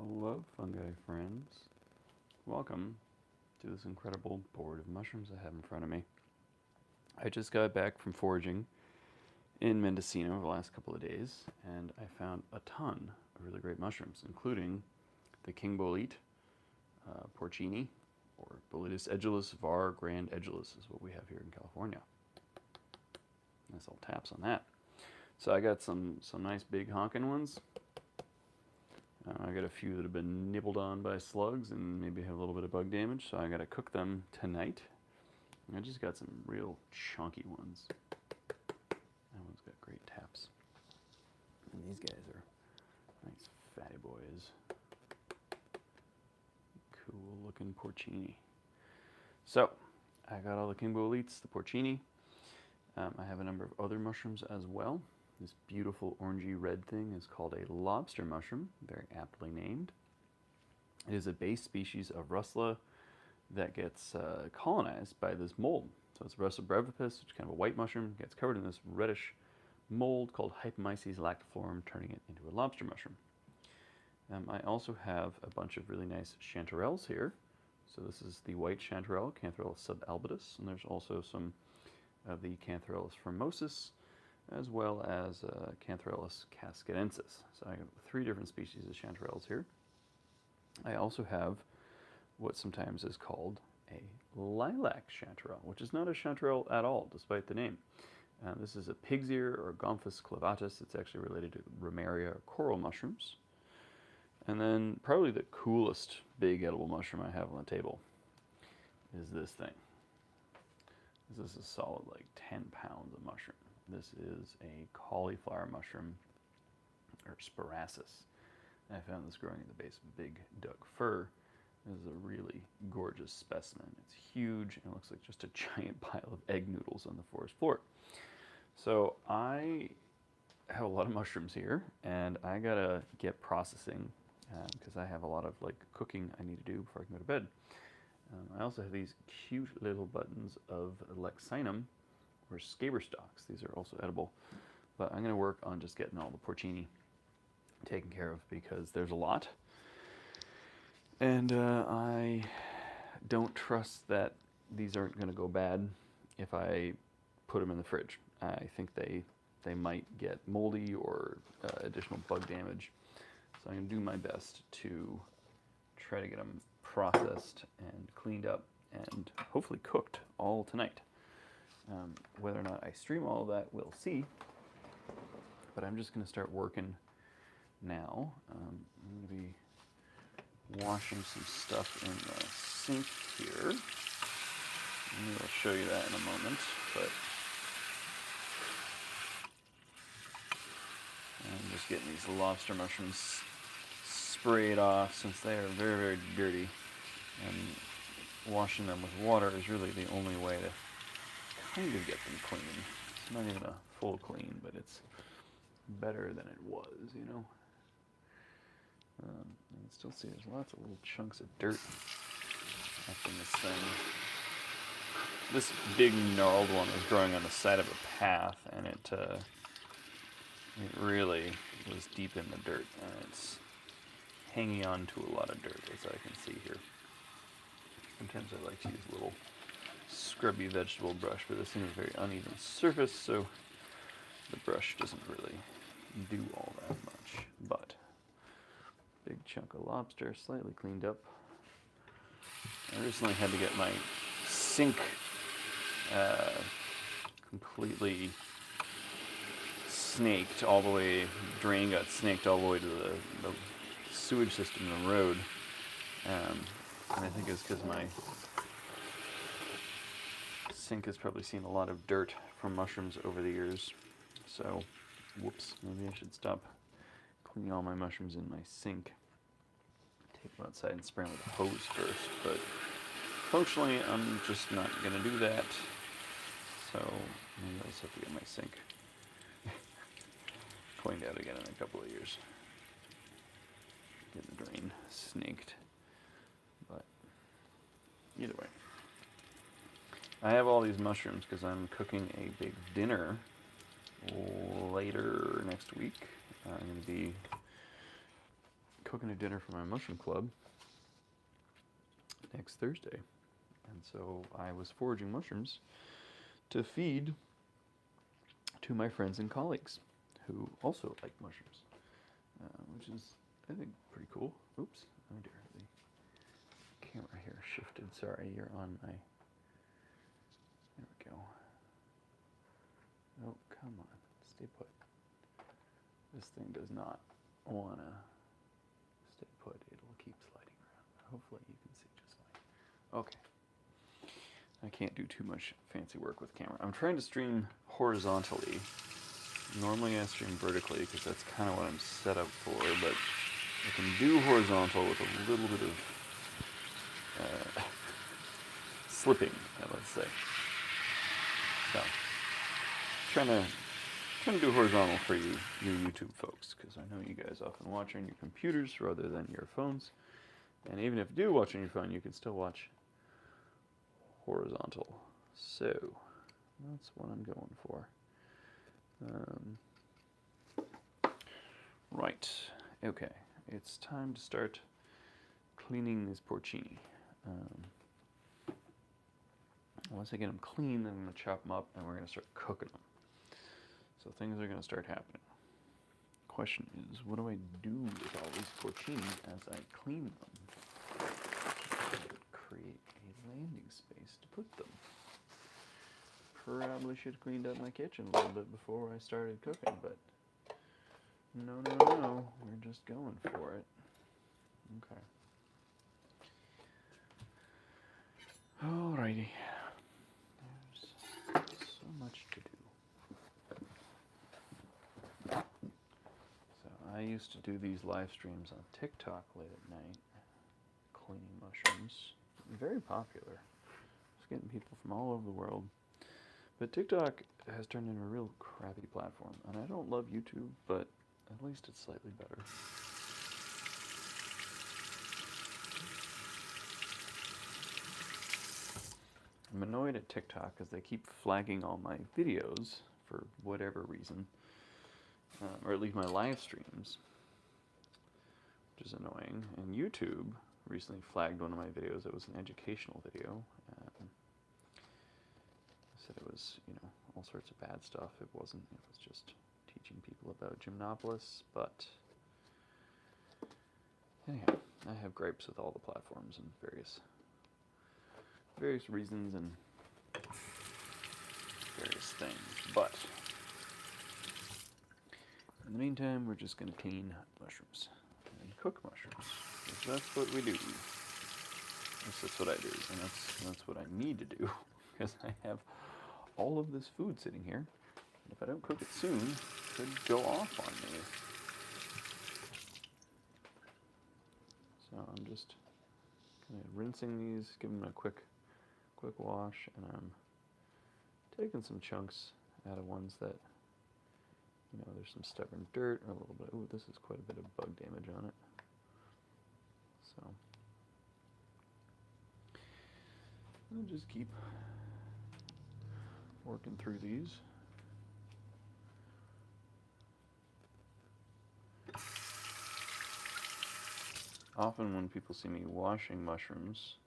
Hello, fungi friends. Welcome to this incredible board of mushrooms I have in front of me. I just got back from foraging in Mendocino the last couple of days, and I found a ton of really great mushrooms, including the king bolete, porcini, or Boletus edulis var grand edulis is what we have here in California. Nice little taps on that. So I got some nice big honking ones. I got a few that have been nibbled on by slugs and maybe have a little bit of bug damage, so I got to cook them tonight. And I just got some real chunky ones. That one's got great taps. And these guys are nice fatty boys. Cool looking porcini. So, I got all the king boletes, the porcini. I have a number of other mushrooms as well. This beautiful orangey red thing is called a lobster mushroom, very aptly named. It is a base species of Russula that gets colonized by this mold. So it's Russula brevipes, which is kind of a white mushroom, gets covered in this reddish mold called Hypomyces lactiform, turning it into a lobster mushroom. I also have a bunch of really nice chanterelles here. So this is the white chanterelle, Cantharellus subalbidus, and there's also some of the Cantharellus formosus, as well as Cantharellus cascadensis. So I have 3 different species of chanterelles here. I also have what sometimes is called a lilac chanterelle, which is not a chanterelle at all, despite the name. This is a pig's ear, or Gomphus clavatus. It's actually related to Romaria or coral mushrooms. And then probably the coolest big edible mushroom I have on the table is this thing. This is a solid like 10 pounds of mushroom. This is a cauliflower mushroom, or spiraceus. I found this growing at the base of a big Doug fir. This is a really gorgeous specimen. It's huge and it looks like just a giant pile of egg noodles on the forest floor. So I have a lot of mushrooms here, and I gotta get processing because I have a lot of like cooking I need to do before I can go to bed. I also have these cute little buttons of lexinum, or scaber stalks. These are also edible, but I'm going to work on just getting all the porcini taken care of because there's a lot, and I don't trust that these aren't going to go bad if I put them in the fridge. I think they might get moldy or additional bug damage, so I'm going to do my best to try to get them processed and cleaned up and hopefully cooked all tonight. Whether or not I stream all of that, we'll see. But I'm just going to start working now. I'm going to be washing some stuff in the sink here. Maybe I'll show you that in a moment. But I'm just getting these lobster mushrooms sprayed off since they are very, very dirty. And washing them with water is really the only way to kind of get them clean. It's not even a full clean, but it's better than it was, you know. You can still see there's lots of little chunks of dirt up in this thing. This big gnarled one is growing on the side of a path, and it really was deep in the dirt, and it's hanging on to a lot of dirt, as I can see here. Sometimes I like to use a little scrubby vegetable brush, but this thing is a very uneven surface, so the brush doesn't really do all that much. But big chunk of lobster, slightly cleaned up. I recently had to get my sink completely snaked all the way, drain got snaked all the way to the sewage system in the road. And I think it's because my sink has probably seen a lot of dirt from mushrooms over the years. So, whoops, maybe I should stop cleaning all my mushrooms in my sink. Take them outside and spray them with a hose first, but functionally I'm just not going to do that. So, maybe I'll just have to get my sink cleaned out again in a couple of years. Get the drain snaked. But either way, I have all these mushrooms because I'm cooking a big dinner later next week. I'm going to be cooking a dinner for my mushroom club next Thursday. And so I was foraging mushrooms to feed to my friends and colleagues who also like mushrooms, which is, I think, pretty cool. Oops, oh dear, the camera here shifted. Sorry, you're on my, there we go. Oh, come on, stay put. This thing does not want to stay put. It'll keep sliding around. Hopefully you can see just fine. Okay. I can't do too much fancy work with camera. I'm trying to stream horizontally. Normally I stream vertically because that's kind of what I'm set up for, but I can do horizontal with a little bit of slipping, let's say. So, trying to do horizontal for you YouTube folks, because I know you guys often watch on your computers rather than your phones. And even if you do watch on your phone, you can still watch horizontal. So that's what I'm going for. Right. Okay. It's time to start cleaning these porcini. Once I get them clean, then I'm going to chop them up and we're going to start cooking them. So things are going to start happening. Question is, what do I do with all these porcini as I clean them? Create a landing space to put them. Probably should have cleaned up my kitchen a little bit before I started cooking, but no, we're just going for it. Okay. Alrighty. There's so much to do. So I used to do these live streams on TikTok late at night, cleaning mushrooms. Very popular. Just getting people from all over the world. But TikTok has turned into a real crappy platform. And I don't love YouTube, but at least it's slightly better. I'm annoyed at TikTok because they keep flagging all my videos for whatever reason. Or at least my live streams, which is annoying. And YouTube recently flagged one of my videos. It was an educational video. Said it was, all sorts of bad stuff. It wasn't. It was just teaching people about Gymnopolis. But anyhow, I have gripes with all the platforms and various reasons and various things. But in the meantime, we're just going to clean mushrooms and cook mushrooms. Because that's what we do. That's what I do, and that's what I need to do. Because I have all of this food sitting here, and if I don't cook it soon, it could go off on me. So I'm just kind of rinsing these, giving them a quick wash, and I'm taking some chunks out of ones that, there's some stubborn dirt or a little bit. Ooh, this is quite a bit of bug damage on it. So I'll just keep working through these. Often when people see me washing mushrooms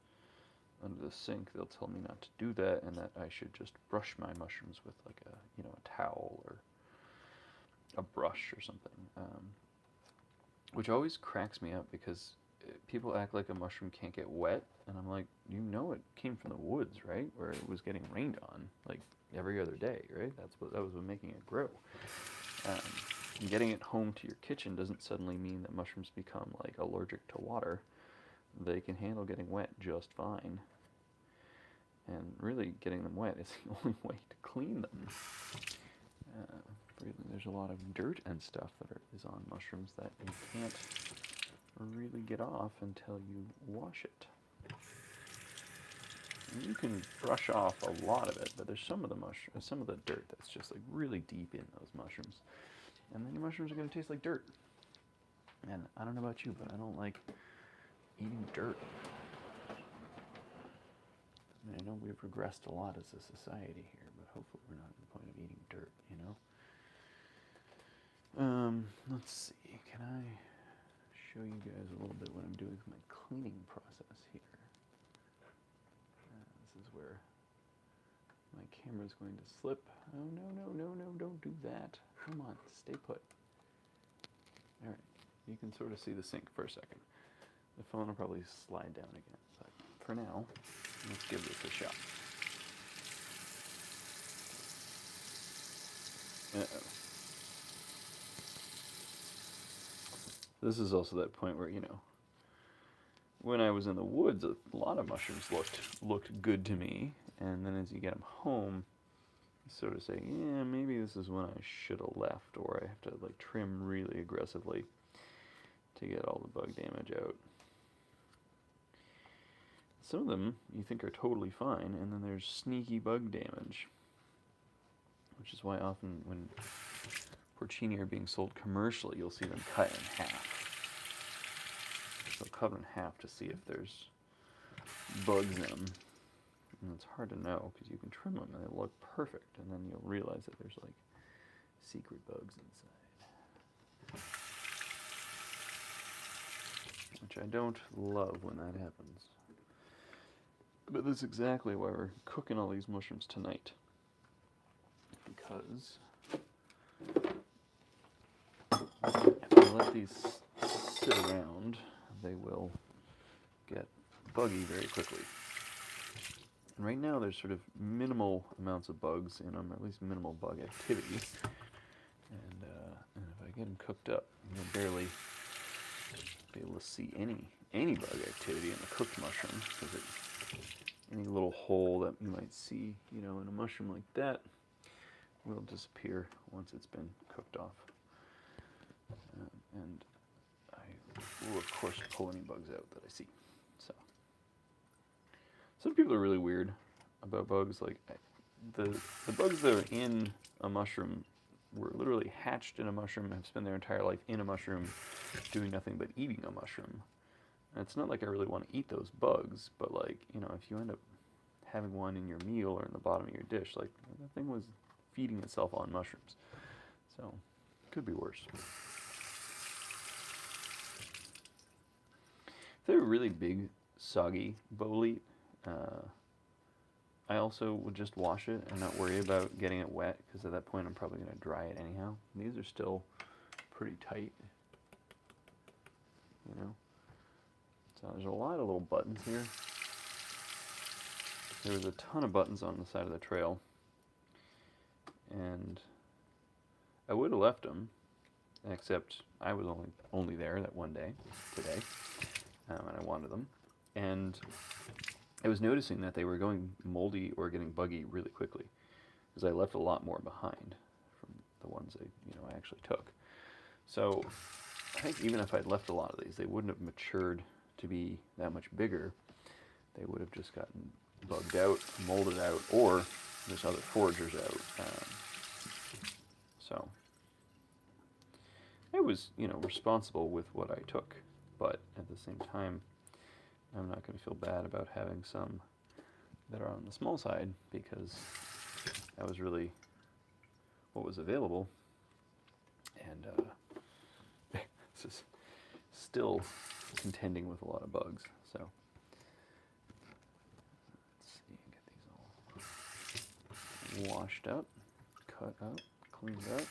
under the sink, they'll tell me not to do that and that I should just brush my mushrooms with like a towel or a brush or something. Which always cracks me up because people act like a mushroom can't get wet, and I'm like, it came from the woods, right? Where it was getting rained on, like, every other day, right? That was what making it grow. And getting it home to your kitchen doesn't suddenly mean that mushrooms become, like, allergic to water. They can handle getting wet just fine. And really, getting them wet is the only way to clean them. Really, there's a lot of dirt and stuff that is on mushrooms that you can't really get off until you wash it. And you can brush off a lot of it, but there's some of the dirt that's just like really deep in those mushrooms, and then your mushrooms are going to taste like dirt. And I don't know about you, but I don't like eating dirt. I mean, I know we've regressed a lot as a society here, but hopefully we're not at the point of eating dirt, Let's see, can I show you guys a little bit what I'm doing with my cleaning process here. This is where my camera's going to slip. Oh, no, don't do that. Come on, stay put. All right, you can sort of see the sink for a second. The phone will probably slide down again, but for now, let's give this a shot. Uh-oh. This is also that point where, you know, when I was in the woods, a lot of mushrooms looked good to me, and then as you get them home, you sort of say, yeah, maybe this is when I should have left, or I have to like trim really aggressively to get all the bug damage out. Some of them you think are totally fine, and then there's sneaky bug damage, which is why often when porcini are being sold commercially, you'll see them cut in half. They'll cut in half to see if there's bugs in them. And it's hard to know because you can trim them and they look perfect, and then you'll realize that there's like secret bugs inside. Which I don't love when that happens. But that's exactly why we're cooking all these mushrooms tonight. Because if I let these sit around, they will get buggy very quickly. And right now there's sort of minimal amounts of bugs in them, or at least minimal bug activity. And if I get them cooked up, you'll barely be able to see any bug activity in the cooked mushroom, because any little hole that you might see, you know, in a mushroom like that will disappear once it's been cooked off. And I will, of course, pull any bugs out that I see. So, some people are really weird about bugs. Like, the bugs that are in a mushroom were literally hatched in a mushroom and have spent their entire life in a mushroom doing nothing but eating a mushroom. And it's not like I really want to eat those bugs, but, like, you know, if you end up having one in your meal or in the bottom of your dish, like, that thing was feeding itself on mushrooms. So, could be worse. If they're really big, soggy bolete, I also would just wash it and not worry about getting it wet, because at that point I'm probably going to dry it anyhow. These are still pretty tight, you know. So there's a lot of little buttons here. There was a ton of buttons on the side of the trail, and I would have left them, except I was only there that one day, today, and I wanted them. And I was noticing that they were going moldy or getting buggy really quickly, because I left a lot more behind from the ones I actually took. So I think even if I'd left a lot of these, they wouldn't have matured to be that much bigger. They would have just gotten bugged out, molded out, or there's other foragers out. So I was, responsible with what I took, but at the same time, I'm not going to feel bad about having some that are on the small side, because that was really what was available. And this is still contending with a lot of bugs. So let's see, get these all washed up, cut up, cleaned up.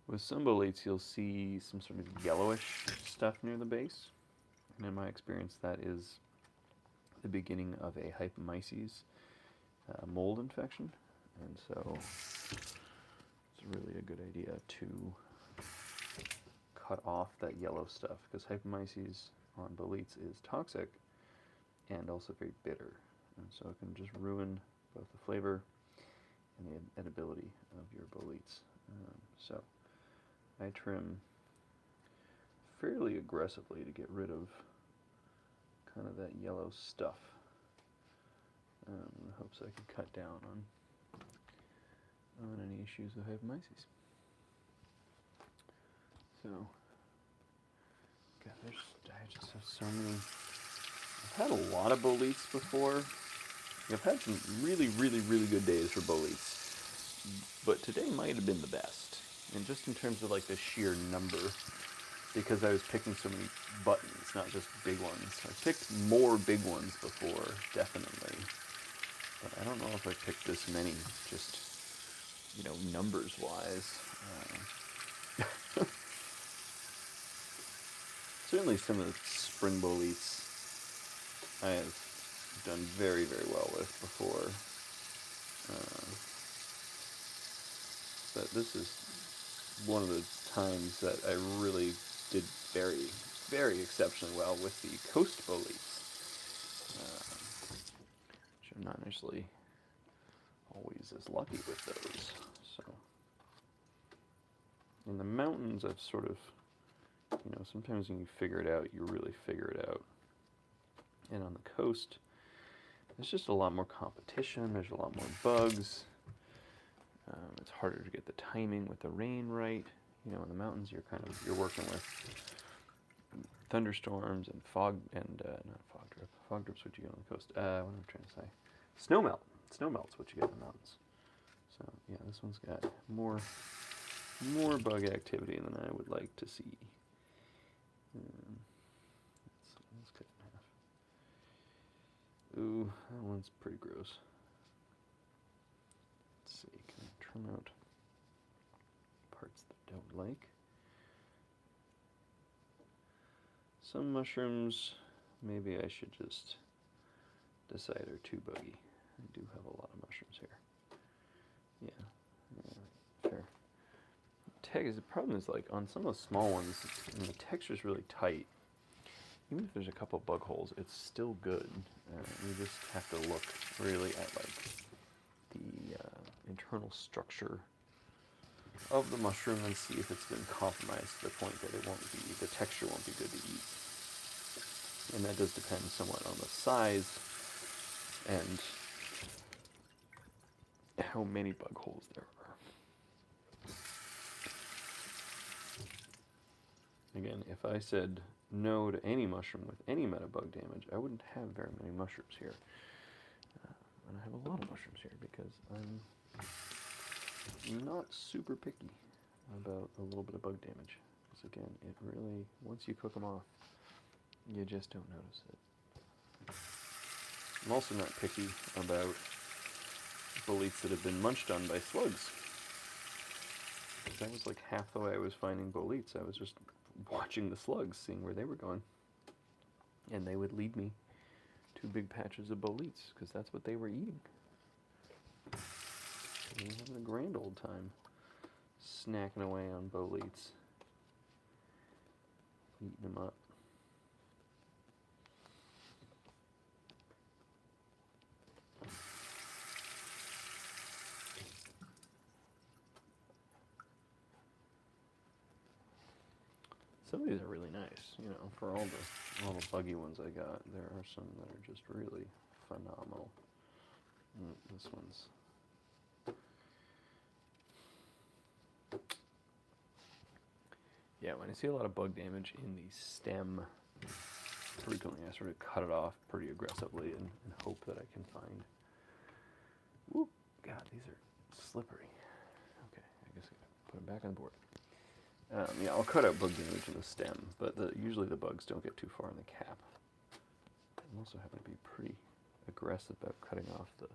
With some boletes, you'll see some sort of yellowish stuff near the base, and in my experience, that is the beginning of a hypomyces mold infection, and so it's really a good idea to cut off that yellow stuff, because hypomyces on boletes is toxic and also very bitter, and so it can just ruin both the flavor and the edibility of your boletes. So I trim fairly aggressively to get rid of kind of that yellow stuff, in the hopes I can cut down on any issues with hypomyces. So, God, I just have so many I've had a lot of boletes before. I've had some really, really, really good days for boletes, but today might have been the best. And just in terms of like the sheer number, because I was picking so many buttons, not just big ones. I've picked more big ones before, definitely. But I don't know if I've picked this many, just, you know, numbers-wise. Certainly some of the spring boletes I have done very, very well with before. But this is one of the times that I really did very, very exceptionally well with the coast boletes, which I'm not necessarily always as lucky with those. So in the mountains, I've sort of, you know, sometimes when you figure it out, you really figure it out. And on the coast, there's just a lot more competition. There's a lot more bugs. It's harder to get the timing with the rain right. You know, in the mountains, you're working with thunderstorms and fog and not fog drip. Fog drip's what you get on the coast. What am I trying to say? Snowmelt. Snowmelt's what you get in the mountains. So yeah, this one's got more bug activity than I would like to see. Let's cut it in half. Ooh, that one's pretty gross. Let's see, can I trim out parts that I don't like? Some mushrooms, maybe I should just decide are too buggy. I do have a lot of mushrooms here. Yeah, fair. The problem is, like, on some of the small ones, the texture's really tight. Even if there's a couple bug holes, it's still good. You just have to look really at, like, the internal structure of the mushroom and see if it's been compromised to the point that the texture won't be good to eat. And that does depend somewhat on the size and how many bug holes there are. Again, if I said no to any mushroom with any metabug damage, I wouldn't have very many mushrooms here. And I have a lot of mushrooms here because I'm not super picky about a little bit of bug damage. Because again, it really, once you cook them off, you just don't notice it. I'm also not picky about boletes that have been munched on by slugs. That was like half the way I was finding boletes. I was just watching the slugs, seeing where they were going. And they would lead me to big patches of boletes, because that's what they were eating. They were having a grand old time snacking away on boletes. Eating them up. Some of these are really nice, you know, for all the buggy ones I got. There are some that are just really phenomenal. This one's yeah, when I see a lot of bug damage in the stem, frequently I sort of cut it off pretty aggressively and hope that I can find. Whoop, God, these are slippery. Okay, I guess I gotta put them back on the board. Yeah, I'll cut out bug damage in the stem, but usually the bugs don't get too far in the cap. I'm also having to be pretty aggressive about cutting off the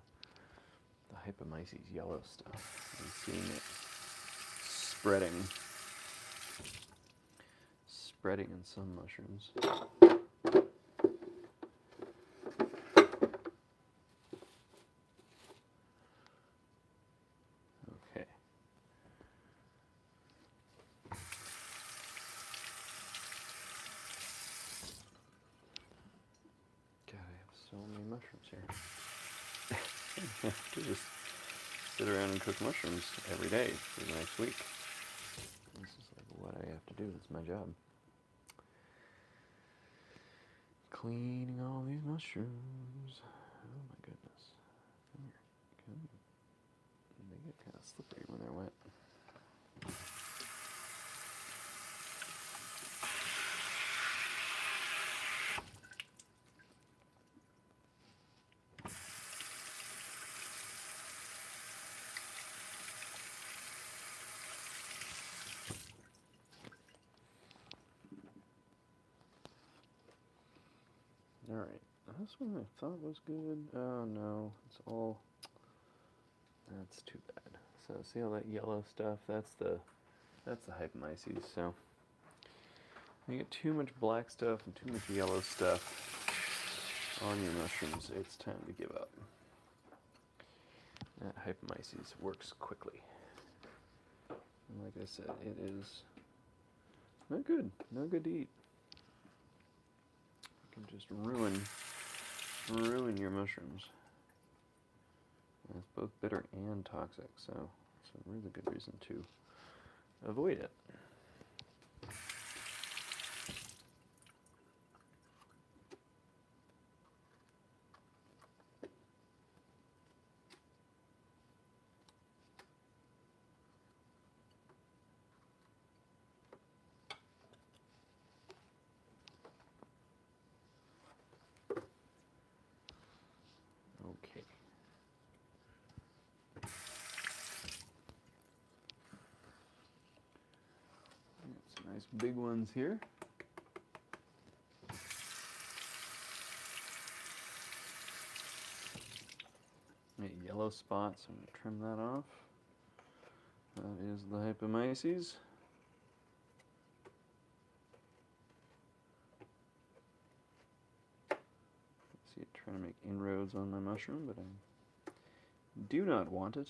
Hypomyces yellow stuff and seeing it spreading in some mushrooms. Okay. God, I have so many mushrooms here. I have to just sit around and cook mushrooms every day for the next week. This is like what I have to do. It's my job. Cleaning all these mushrooms. Oh my goodness. Come here. Come here. They get kind of slippery when they're wet. Alright, this one I thought was good. Oh no, it's all... That's too bad. So see all that yellow stuff? That's the Hypomyces. So when you get too much black stuff and too much yellow stuff on your mushrooms, it's time to give up. That Hypomyces works quickly. And like I said, it is not good. Not good to eat. It can just ruin your mushrooms. And it's both bitter and toxic, so it's a really good reason to avoid it. Okay. Some nice big ones here. A yellow spot, so I'm going to trim that off. That is the Hypomyces. See it trying to make inroads on my mushroom, but I do not want it.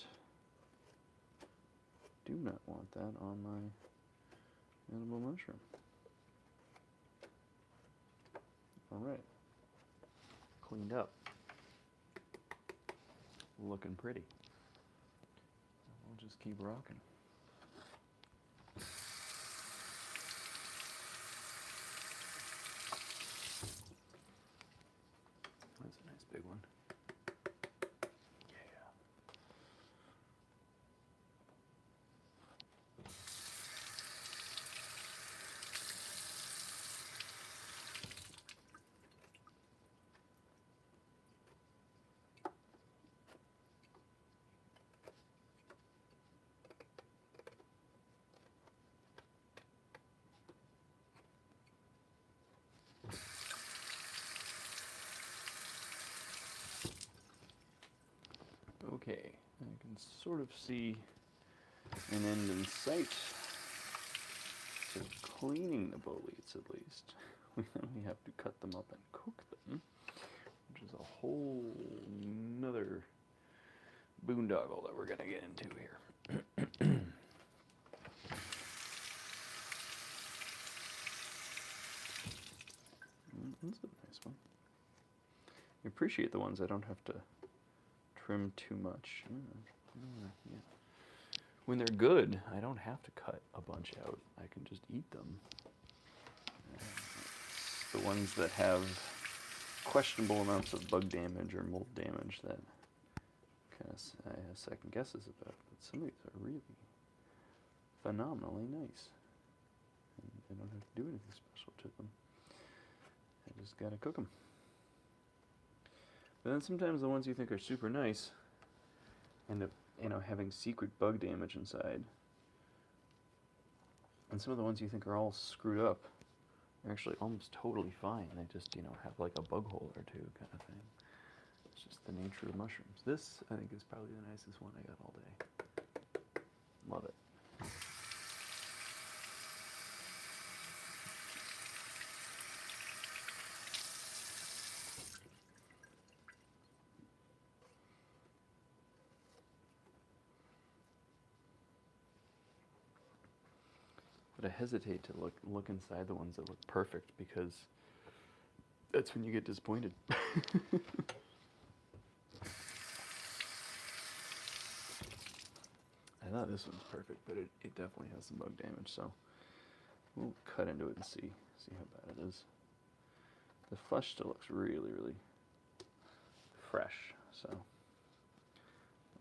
Do not want that on my edible mushroom. Alright. Cleaned up. Looking pretty. We'll just keep rocking. That's a nice big one. Yeah. Okay, I can sort of see an end in sight to cleaning the boletes at least. We have to cut them up and cook them, which is a whole nother boondoggle that we're going to get into here. That's a nice one. I appreciate the ones I don't have to trim too much. Yeah. When they're good, I don't have to cut a bunch out. I can just eat them. The ones that have questionable amounts of bug damage or mold damage that kind of I have second guesses about. But some of these are really phenomenally nice. And I don't have to do anything special to them. I just gotta cook them. But then sometimes the ones you think are super nice end up, having secret bug damage inside. And some of the ones you think are all screwed up are actually almost totally fine. They just, have like a bug hole or two kind of thing. It's just the nature of mushrooms. This, I think, is probably the nicest one I got all day. Love it. But I hesitate to look inside the ones that look perfect, because that's when you get disappointed. I thought this one's perfect, but it definitely has some bug damage, so we'll cut into it and see how bad it is. The flesh still looks really, really fresh, so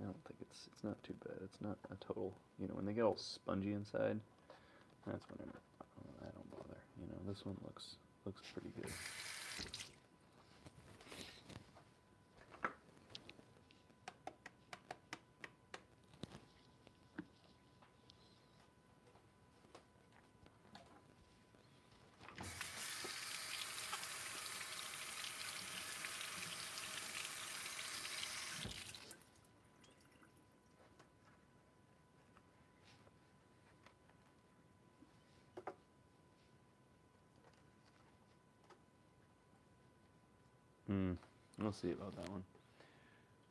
I don't think it's not too bad. It's not a total, when they get all spongy inside, that's when I don't bother. This one looks pretty good. We'll see about that one.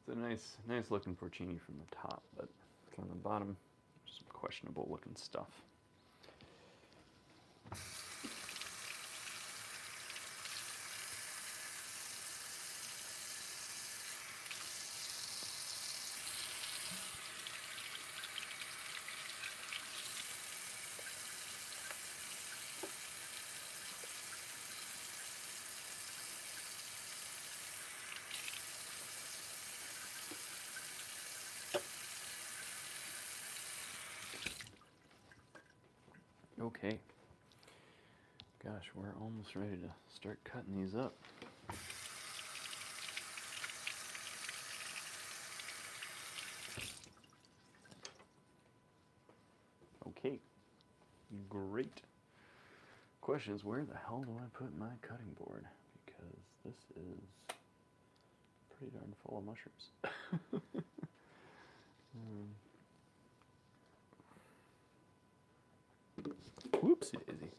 It's a nice looking porcini from the top, but from the bottom, just some questionable looking stuff. Okay. Gosh, we're almost ready to start cutting these up. Okay. Great. Question is, where the hell do I put my cutting board? Because this is pretty darn full of mushrooms. Whoopsie daisy.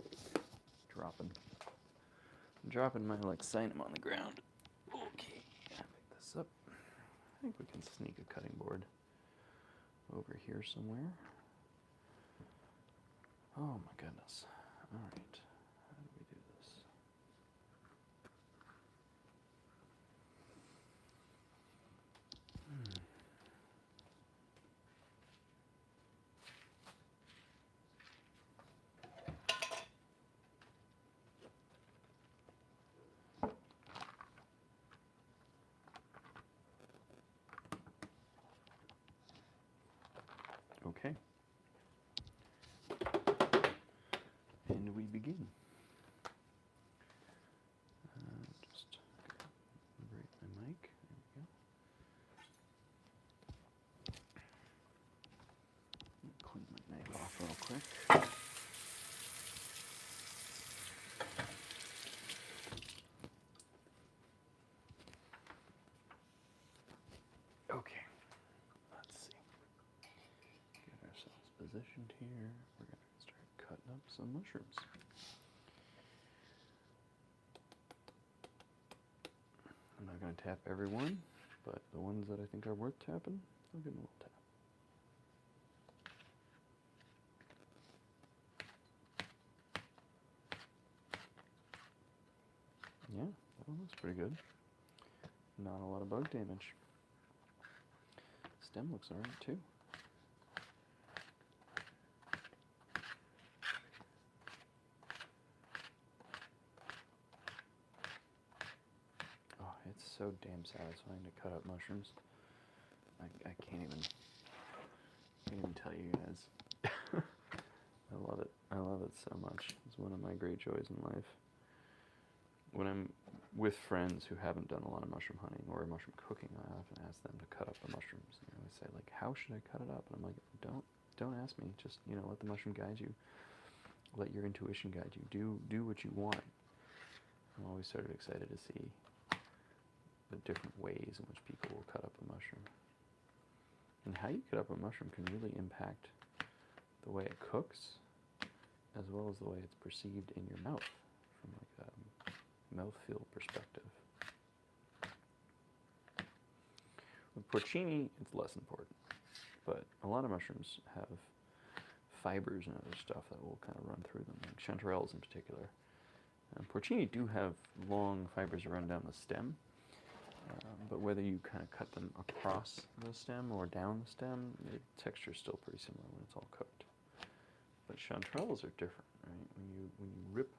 Dropping my Lexinum on the ground. Okay, pick this up. I think we can sneak a cutting board over here somewhere. Oh my goodness. Alright, how do we do this? Okay. And we begin. Just break my mic. There we go. Clean my knife off real quick. Okay. Let's see. Get ourselves positioned here. We're going to start cutting up some mushrooms. I'm not going to tap every one, but the ones that I think are worth tapping, I'll give them a little tap. Yeah, that one looks pretty good. Not a lot of bug damage. Stem looks alright too. Oh, it's so damn satisfying to cut up mushrooms. I can't even tell you guys. I love it. I love it so much. It's one of my great joys in life. When I'm with friends who haven't done a lot of mushroom hunting or mushroom cooking, I often ask them to cut up the mushrooms. And they always say, like, how should I cut it up? And I'm like, don't ask me. Just, let the mushroom guide you. Let your intuition guide you. Do what you want. I'm always sort of excited to see the different ways in which people will cut up a mushroom. And how you cut up a mushroom can really impact the way it cooks, as well as the way it's perceived in your mouth, from like a mouthfeel perspective. With porcini, it's less important, but a lot of mushrooms have fibers and other stuff that will kind of run through them, like chanterelles in particular. Porcini do have long fibers that run down the stem, but whether you kind of cut them across the stem or down the stem, the texture is still pretty similar when it's all cooked. But chanterelles are different, right? When you rip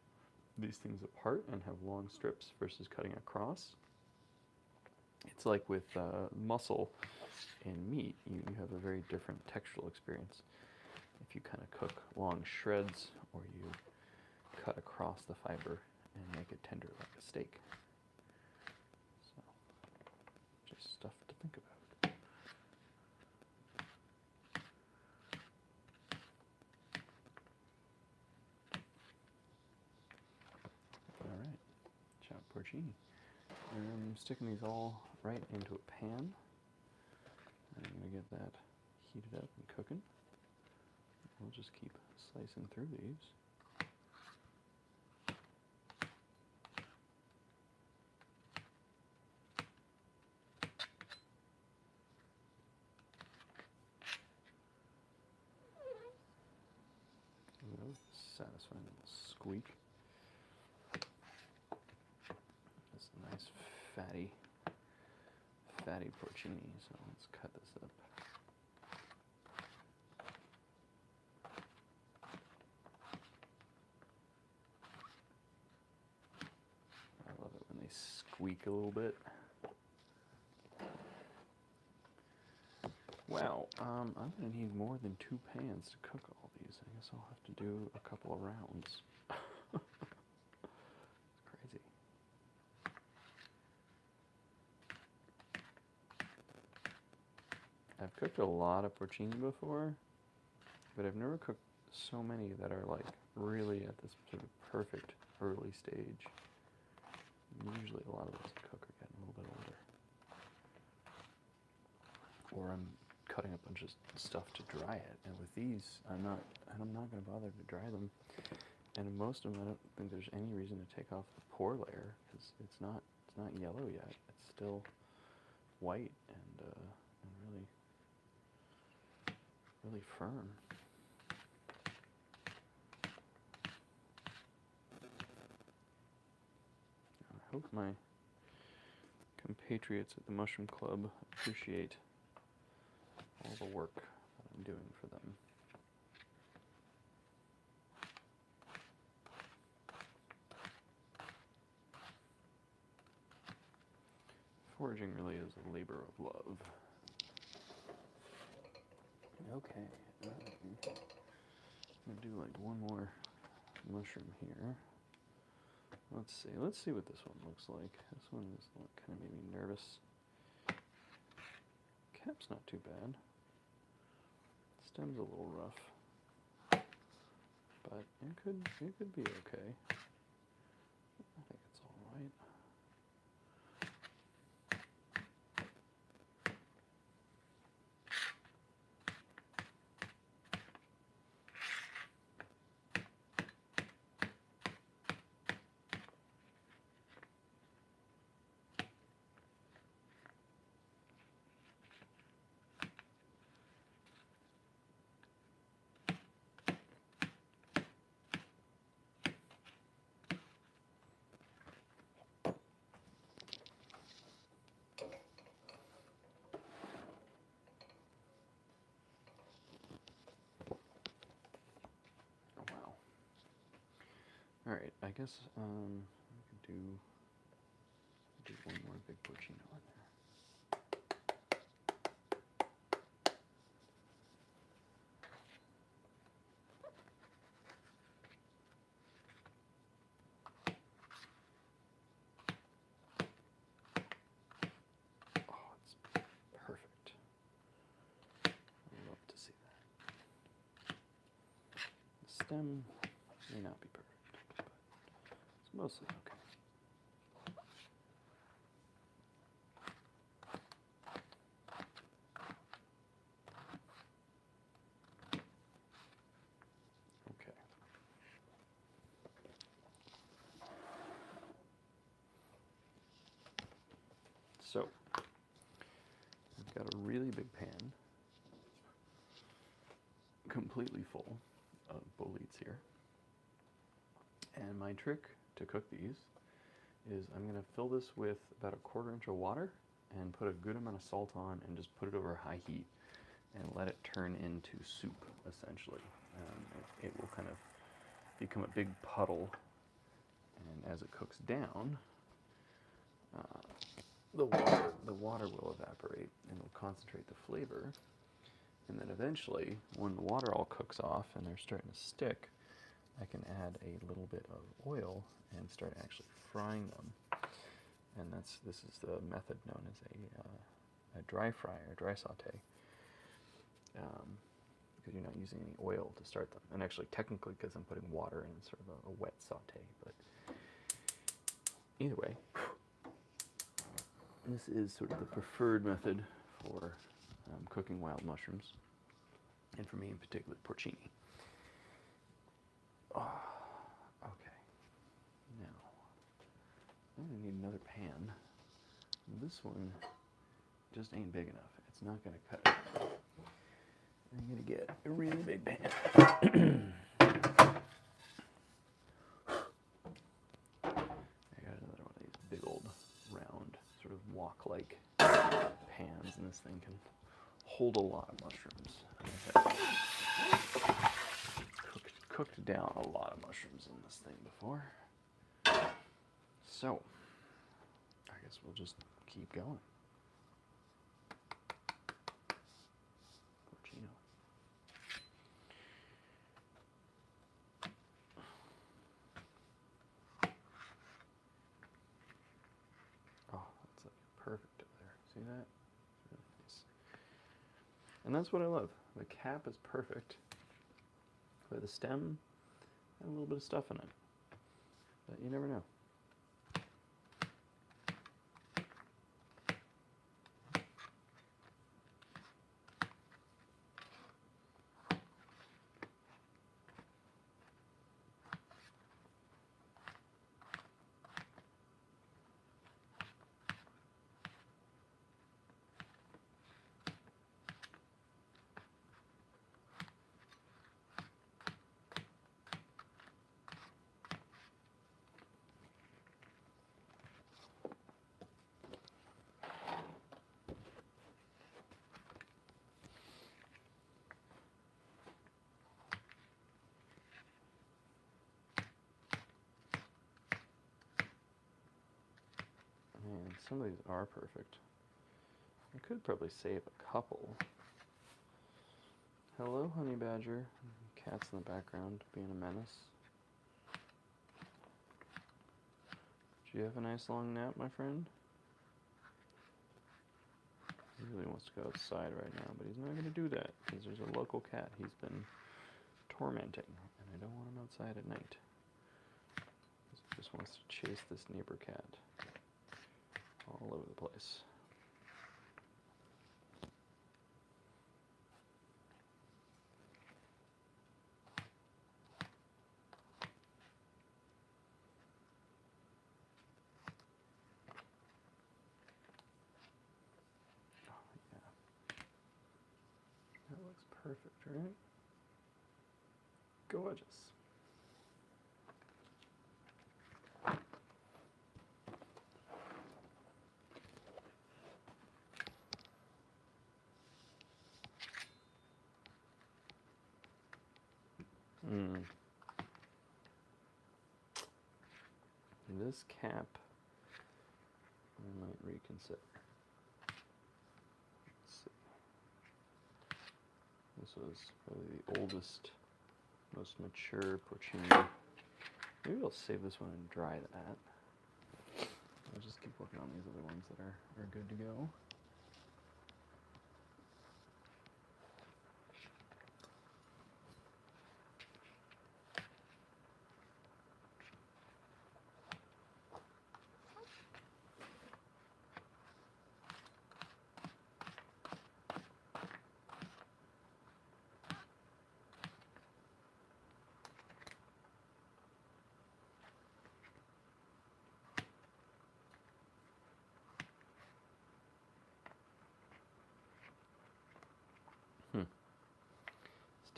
these things apart and have long strips versus cutting across, it's like with muscle and meat, you have a very different textural experience. If you kind of cook long shreds or you cut across the fiber and make it tender like a steak. So, just stuff to think about. Alright, chopped porcini. I'm sticking these all right into a pan. I'm going to get that heated up and cooking. We'll just keep slicing through these. one will squeak. It's a nice fatty porcini, so let's cut this up. I love it when they squeak a little bit. Wow, I'm going to need more than 2 pans to cook all these. I guess I'll have to do a couple of rounds. It's crazy. I've cooked a lot of porcini before, but I've never cooked so many that are like really at this sort of perfect early stage. Usually a lot of those I cook are getting a little bit older. Or I'm cutting a bunch of stuff to dry it, and with these, I'm not going to bother to dry them. And most of them, I don't think there's any reason to take off the pore layer because it's not yellow yet. It's still white and really firm. I hope my compatriots at the Mushroom Club appreciate all the work that I'm doing for them. Foraging really is a labor of love. Okay, I'm gonna do like one more mushroom here. Let's see what this one looks like. This one is kind of made me nervous. Cap's not too bad. Stem's a little rough, but it could be okay. I think it's all right. All right, I guess we could do one more big porcino in there. Oh, it's perfect. I love to see that. The stem may not be perfect, but it's mostly okay. So, I've got a really big pan, completely full of boletes here. And my trick to cook these is I'm going to fill this with about a 1/4 inch of water and put a good amount of salt on and just put it over high heat and let it turn into soup, essentially. It will kind of become a big puddle, and as it cooks down, the water will evaporate and will concentrate the flavor, and then eventually, when the water all cooks off and they're starting to stick, I can add a little bit of oil and start actually frying them. And this is the method known as a dry fry or dry saute, because you're not using any oil to start them. And actually, technically, because I'm putting water in, it's sort of a wet saute. But either way, this is sort of the preferred method for cooking wild mushrooms, and for me in particular, porcini. Oh, okay. Now, I'm going to need another pan. This one just ain't big enough. It's not going to cut it. I'm going to get a really big pan. wok-like pans, and this thing can hold a lot of mushrooms. I've cooked down a lot of mushrooms in this thing before. So, I guess we'll just keep going. Porcino. Oh, that's like perfect up there. See that? It's really nice. And that's what I love. The cap is perfect. But the stem had a little bit of stuff in it. But you never know. Man, some of these are perfect. I could probably save a couple. Hello, honey badger. Cat's in the background being a menace. Do you have a nice long nap, my friend? He really wants to go outside right now, but he's not going to do that because there's a local cat he's been tormenting, and I don't want him outside at night. He just wants to chase this neighbor cat all over the place. That looks perfect, right? Gorgeous. This cap, I might reconsider. Let's see. This was probably the oldest, most mature porcini. Maybe I'll save this one and dry that. I'll just keep working on these other ones that are good to go.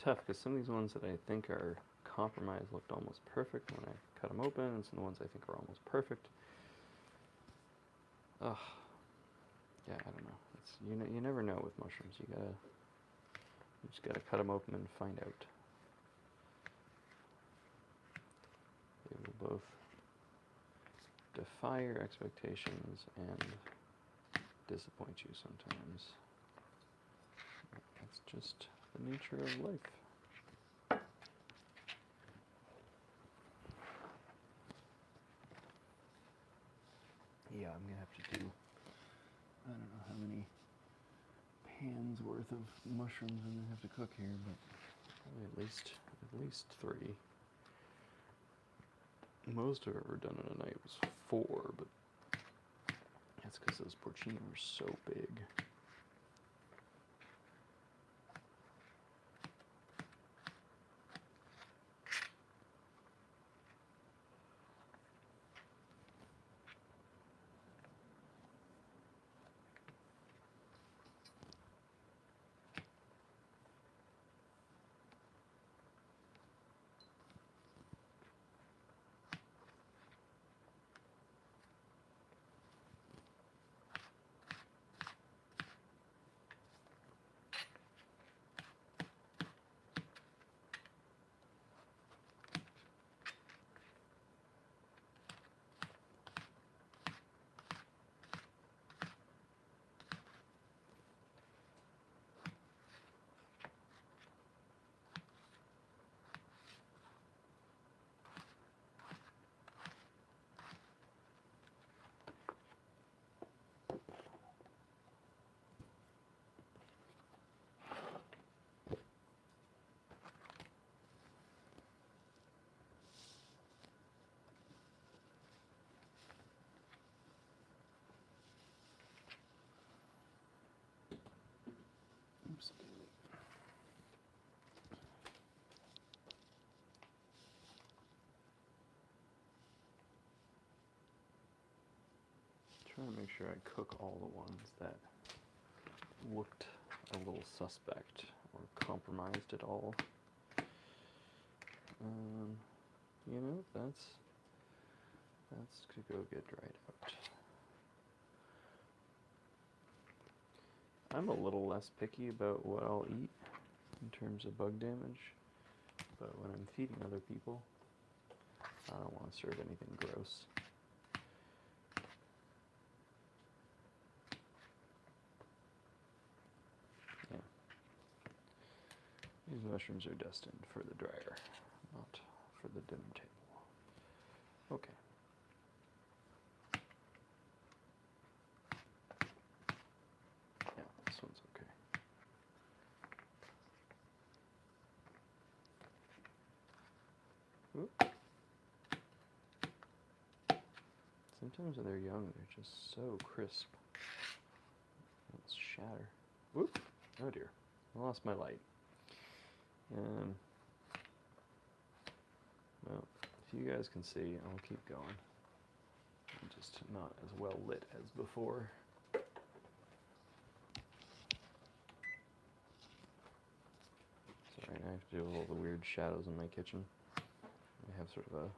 Tough because some of these ones that I think are compromised looked almost perfect when I cut them open, and some of the ones I think are almost perfect. Ugh. Yeah, I don't know. It's, you never know with mushrooms. You just gotta cut them open and find out. They will both defy your expectations and disappoint you sometimes. That's just the nature of life. Yeah, I'm gonna have to do, I don't know how many pans worth of mushrooms I'm gonna have to cook here, but probably at least 3. Most I've ever done in a night was 4, but that's because those porcini were so big. trying to make sure I cook all the ones that looked a little suspect or compromised at all. You know, that's to go get dried out. I'm a little less picky about what I'll eat in terms of bug damage, but when I'm feeding other people, I don't want to serve anything gross. Yeah. These mushrooms are destined for the dryer, not for the dinner table. Okay. Yeah, this one's okay. Oop. Sometimes when they're young, they're just so crisp. Let's shatter. Whoop! Oh dear, I lost my light. Well, if you guys can see, I'll keep going. I'm just not as well lit as before. Sorry, I have to deal with all the weird shadows in my kitchen. I have sort of a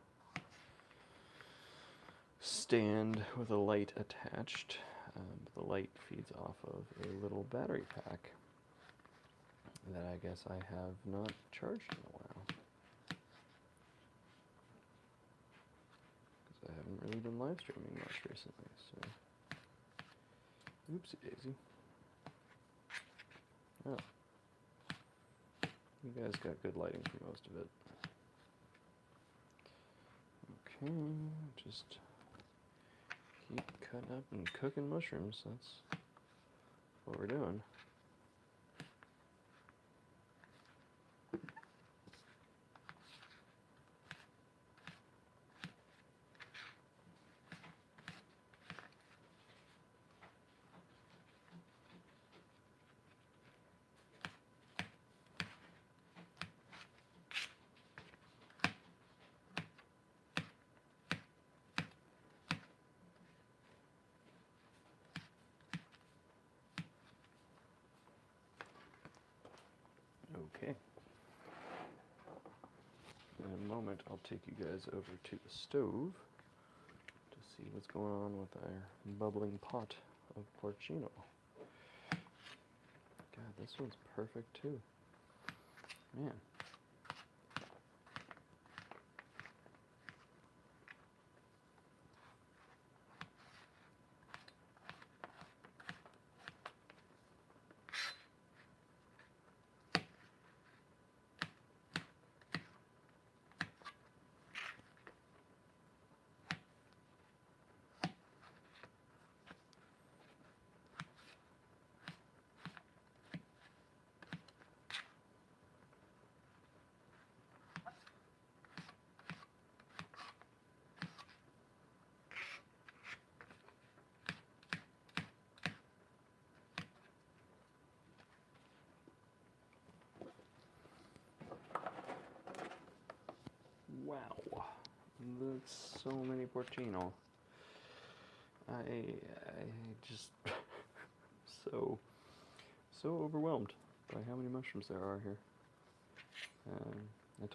stand with a light attached. The light feeds off of a little battery pack that I guess I have not charged in a while. Because I haven't really been live streaming much recently, so. Oopsie daisy. Oh. You guys got good lighting for most of it. Okay, just keep cutting up and cooking mushrooms. That's what we're doing. Okay. In a moment, I'll take you guys over to the stove to see what's going on with our bubbling pot of porcino. God, this one's perfect too. Man. Wow, that's so many porcino. I just so overwhelmed by how many mushrooms there are here. I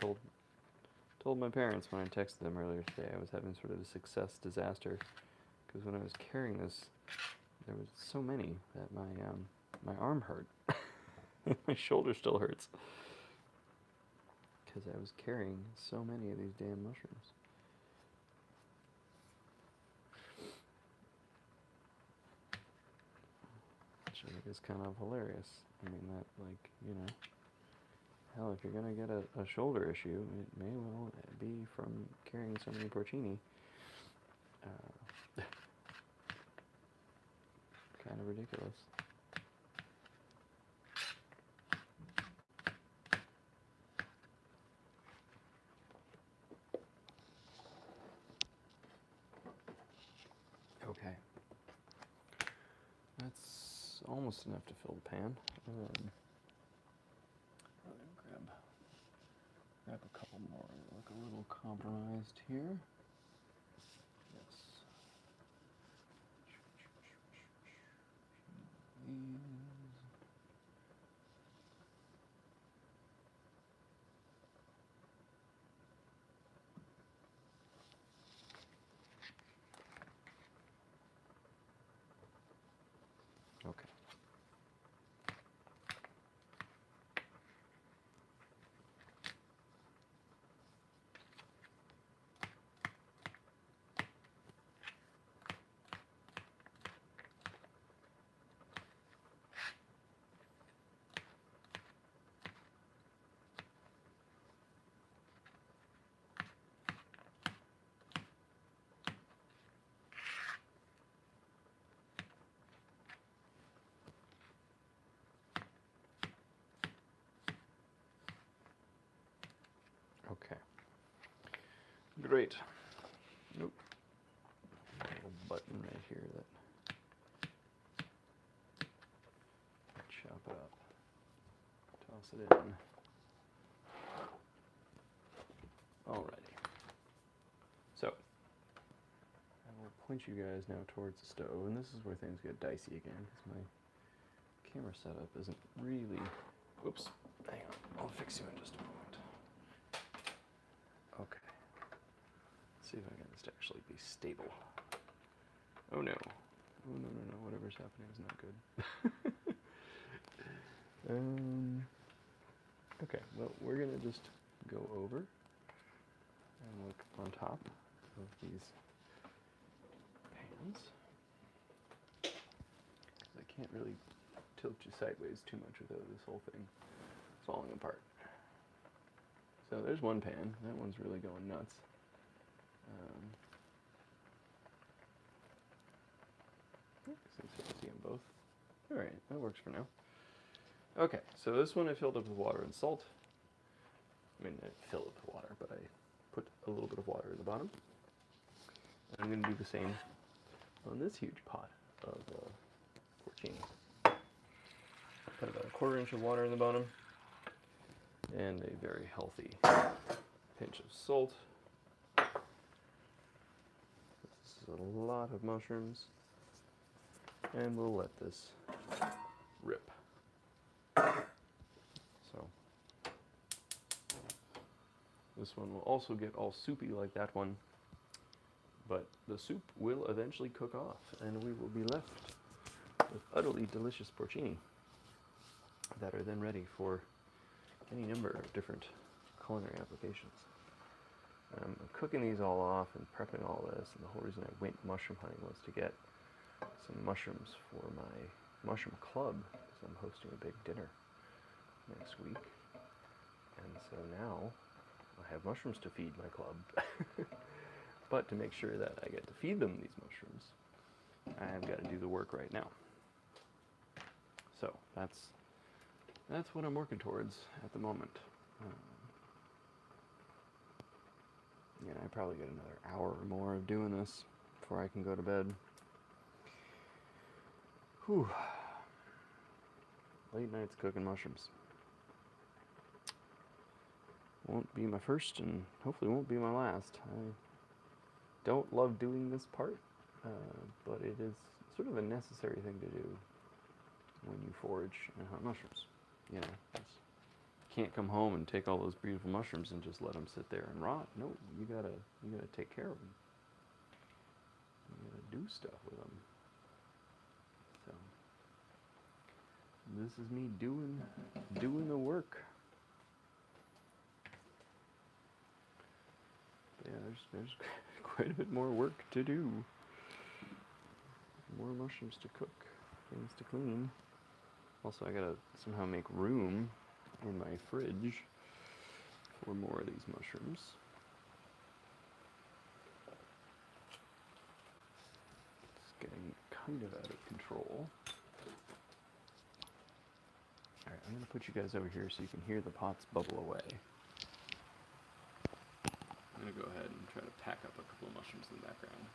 told my parents when I texted them earlier today I was having sort of a success disaster because when I was carrying this, there was so many that my arm hurt. My shoulder still hurts. Because I was carrying so many of these damn mushrooms. Which I think is kind of hilarious. I mean, that, like, you know, hell, if you're going to get a shoulder issue, it may well be from carrying so many porcini. Kind of ridiculous. Okay. That's almost enough to fill the pan. Grab a couple more. Look a little compromised here. Yes. Okay. Okay. Great. Nope. Little button right here that chop it up. Toss it in. Alrighty. So I will point you guys now towards the stove, and this is where things get dicey again because my camera setup isn't really. Whoops. Hang on. I'll fix you in just a moment. Okay. Let's see if I can get this to actually be stable. Oh no. Oh no, no, no. Whatever's happening is not good. Okay, well, we're going to just go over and look on top of these pans. I can't really tilt you sideways too much without this whole thing falling apart. So there's one pan. That one's really going nuts. Since you can see them both. Alright, that works for now. Okay, so this one I filled up with water and salt. I mean, I filled it with water, but I put a little bit of water in the bottom. And I'm going to do the same on this huge pot of porcini. Put about a 1/4 inch of water in the bottom, and a very healthy pinch of salt. This is a lot of mushrooms, and we'll let this rip. So this one will also get all soupy like that one, but the soup will eventually cook off, and we will be left with utterly delicious porcini that are then ready for any number of different culinary applications. I'm cooking these all off and prepping all this, and the whole reason I went mushroom hunting was to get some mushrooms for my mushroom club, because I'm hosting a big dinner next week. And so now I have mushrooms to feed my club. But to make sure that I get to feed them these mushrooms, I've got to do the work right now. So that's what I'm working towards at the moment. Yeah, I probably get another hour or more of doing this before I can go to bed. Whew. Late nights cooking mushrooms. Won't be my first, and hopefully won't be my last. I don't love doing this part, but it is sort of a necessary thing to do when you forage and hunt mushrooms. You know, can't come home and take all those beautiful mushrooms and just let them sit there and rot. No, you gotta take care of them. You gotta do stuff with them. So this is me doing the work. But yeah, there's quite a bit more work to do. More mushrooms to cook, things to clean. Also, I gotta somehow make room in my fridge for more of these mushrooms. It's getting kind of out of control. Alright, I'm gonna put you guys over here so you can hear the pots bubble away. I'm gonna go ahead and try to pack up a couple of mushrooms in the background.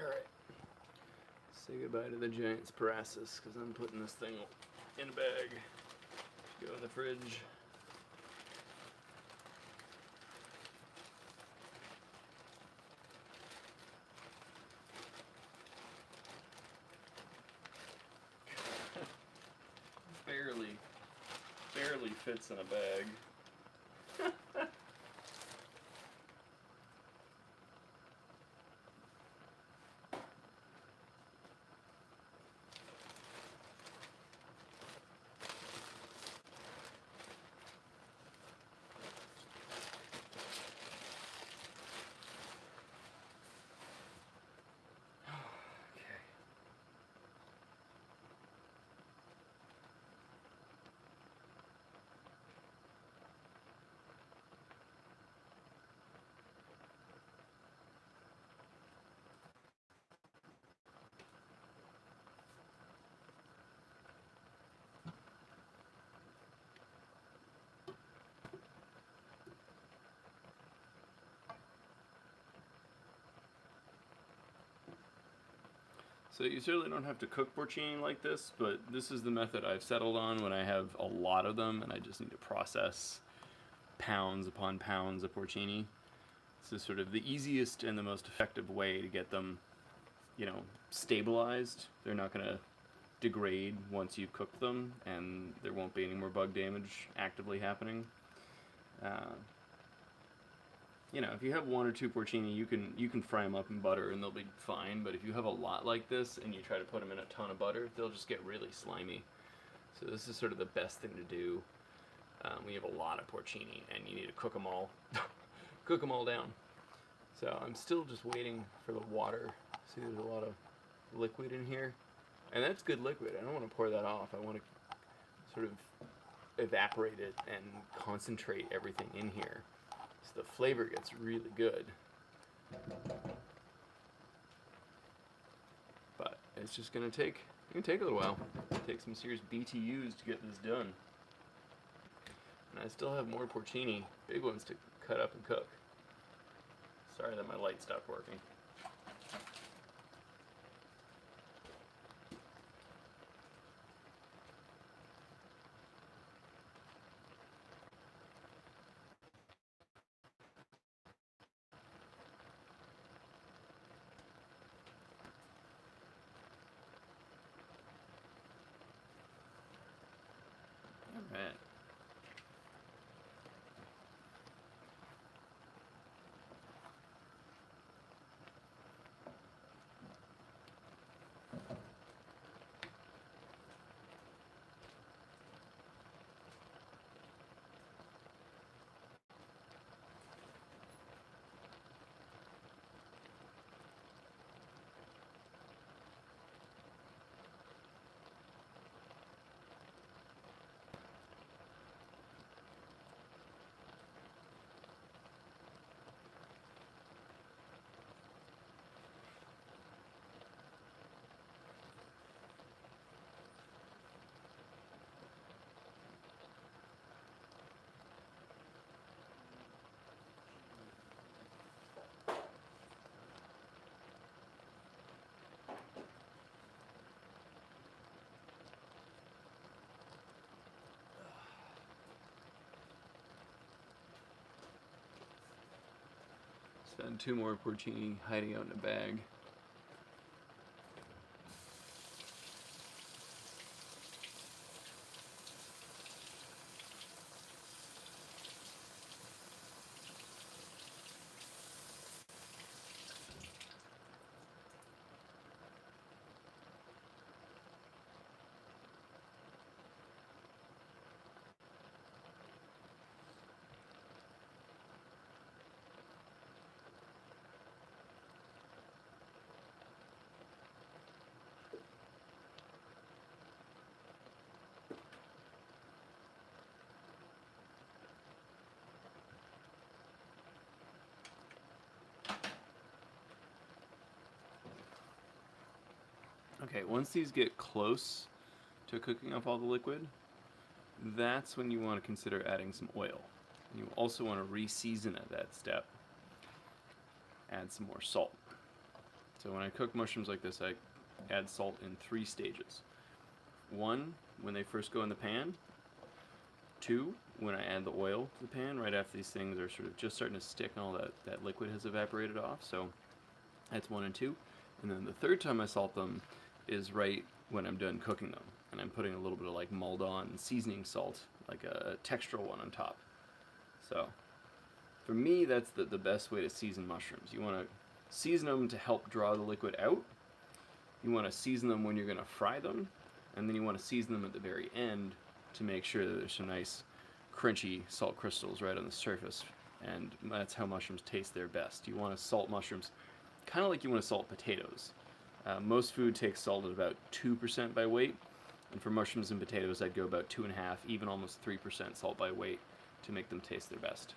Alright. Say goodbye to the Giant's Parasis, because I'm putting this thing in a bag. Go in the fridge. barely fits in a bag. So you certainly don't have to cook porcini like this, but this is the method I've settled on when I have a lot of them and I just need to process pounds upon pounds of porcini. This is sort of the easiest and the most effective way to get them, you know, stabilized. They're not going to degrade once you've cooked them, and there won't be any more bug damage actively happening. You know, if you have one or two porcini, you can fry them up in butter and they'll be fine. But if you have a lot like this and you try to put them in a ton of butter, they'll just get really slimy. So this is sort of the best thing to do when you have a lot of porcini and you need to cook them all, cook them all down. So I'm still just waiting for the water. See, there's a lot of liquid in here, and that's good liquid. I don't want to pour that off. I want to sort of evaporate it and concentrate everything in here. So the flavor gets really good. But it's just gonna take a little while. Take some serious BTUs to get this done. And I still have more porcini, big ones to cut up and cook. Sorry that my light stopped working. Alright. And two more porcini hiding out in a bag. Okay, once these get close to cooking off all the liquid, that's when you want to consider adding some oil. You also want to re-season at that step. Add some more salt. So when I cook mushrooms like this, I add salt in 3 stages. 1, when they first go in the pan. 2, when I add the oil to the pan, right after these things are sort of just starting to stick and all that liquid has evaporated off. So that's 1 and 2. And then the third time I salt them is right when I'm done cooking them. And I'm putting a little bit of like Maldon seasoning salt, like a textural one on top. So for me, that's the best way to season mushrooms. You want to season them to help draw the liquid out. You want to season them when you're going to fry them. And then you want to season them at the very end to make sure that there's some nice crunchy salt crystals right on the surface. And that's how mushrooms taste their best. You want to salt mushrooms kind of like you want to salt potatoes. Most food takes salt at about 2% by weight. And for mushrooms and potatoes, I'd go about 2.5, even almost 3% salt by weight to make them taste their best.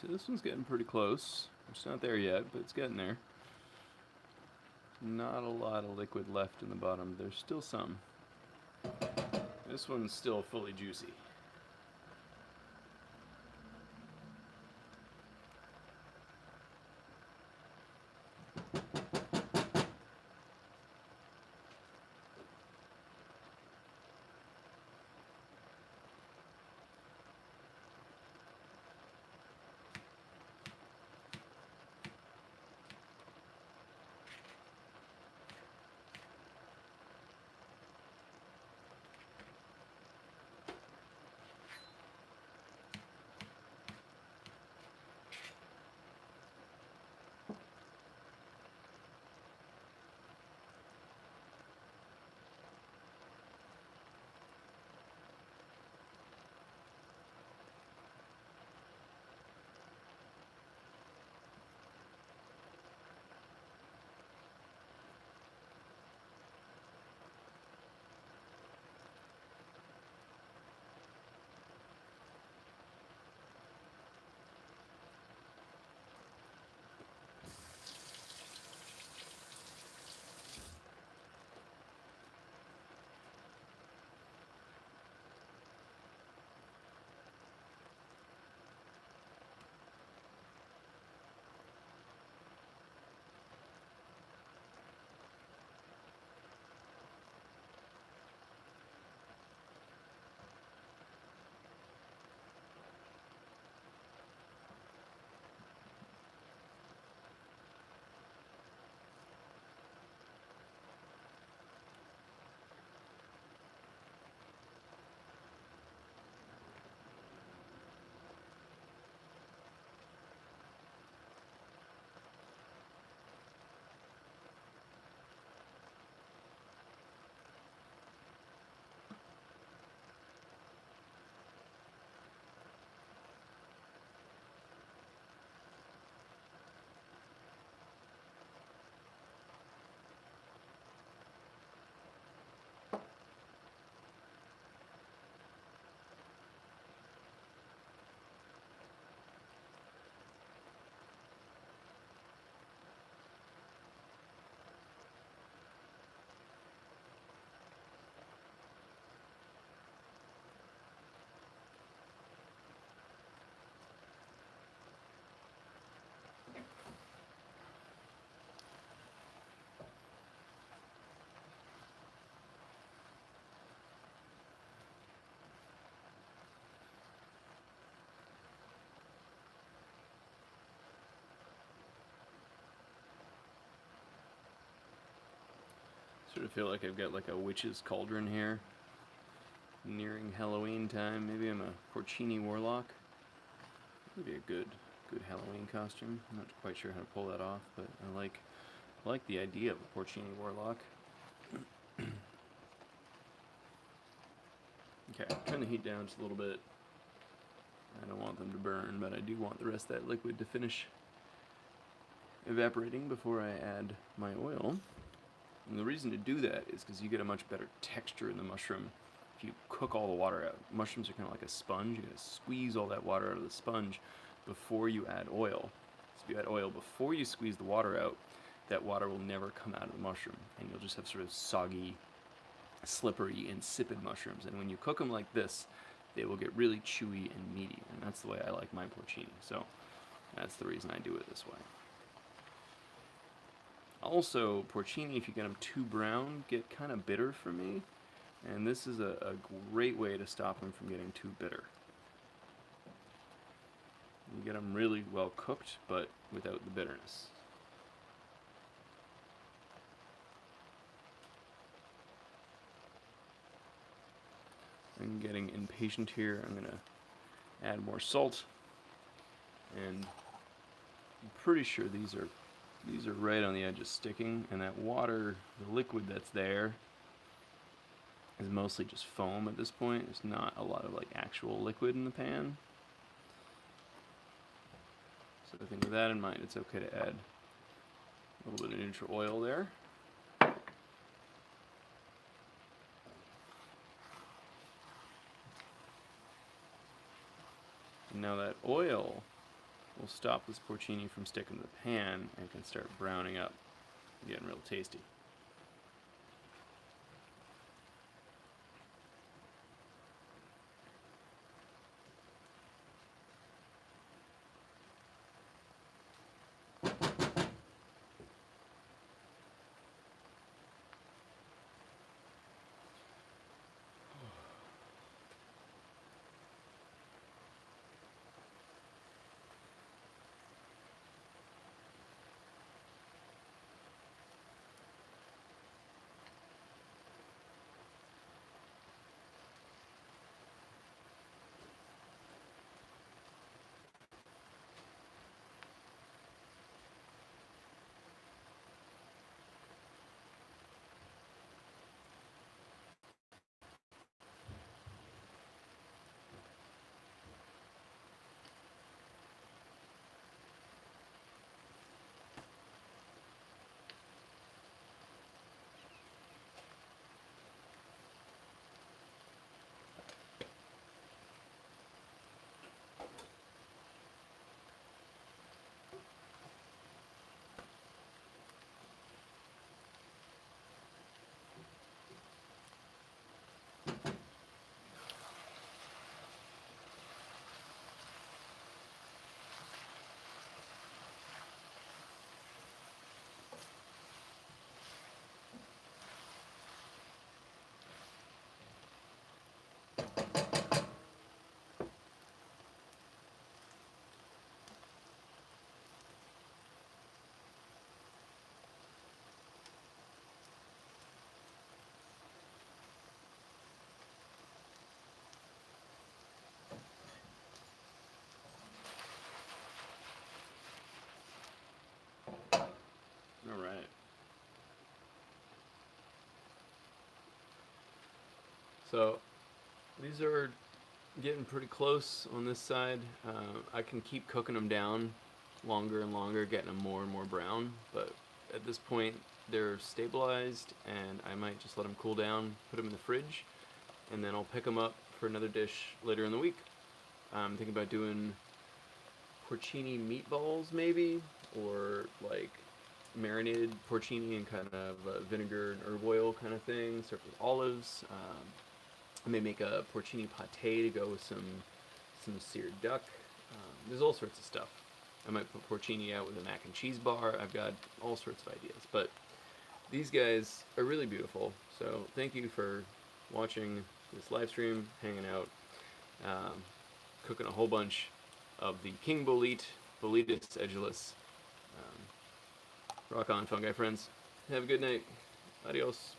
So this one's getting pretty close. It's not there yet, but it's getting there. Not a lot of liquid left in the bottom. There's still some. This one's still fully juicy. sort of feel like I've got like a witch's cauldron here. Nearing Halloween time. Maybe I'm a porcini warlock. Maybe a good Halloween costume. I'm not quite sure how to pull that off, but I like the idea of a porcini warlock. Okay, turn the heat down just a little bit. I don't want them to burn, but I do want the rest of that liquid to finish evaporating before I add my oil. And the reason to do that is because you get a much better texture in the mushroom if you cook all the water out. Mushrooms are kind of like a sponge. You gotta squeeze all that water out of the sponge before you add oil. So if you add oil before you squeeze the water out, that water will never come out of the mushroom, and you'll just have sort of soggy, slippery, insipid mushrooms. And when you cook them like this, they will get really chewy and meaty, and that's the way I like my porcini. So that's the reason I do it this way. Also, porcini, if you get them too brown, get kind of bitter for me, and this is a great way to stop them from getting too bitter. You get them really well cooked, but without the bitterness. I'm getting impatient here. I'm gonna add more salt, and I'm pretty sure these are right on the edge of sticking, and that water, the liquid that's there, is mostly just foam at this point. There's not a lot of like actual liquid in the pan. So I think with that in mind, it's okay to add a little bit of neutral oil there. And now that oil will stop this porcini from sticking to the pan and can start browning up and getting real tasty. All right. So these are getting pretty close on this side. I can keep cooking them down longer and longer, getting them more and more brown, but at this point they're stabilized, and I might just let them cool down, put them in the fridge, and then I'll pick them up for another dish later in the week. I'm thinking about doing porcini meatballs maybe, or like marinated porcini in kind of vinegar and herb oil kind of thing, served with olives. I may make a porcini pate to go with some seared duck. There's all sorts of stuff. I might put porcini out with a mac and cheese bar. I've got all sorts of ideas, but these guys are really beautiful. So thank you for watching this live stream, hanging out, cooking a whole bunch of the King Bolete, Boletus edulis. Rock on, fungi friends. Have a good night. Adios.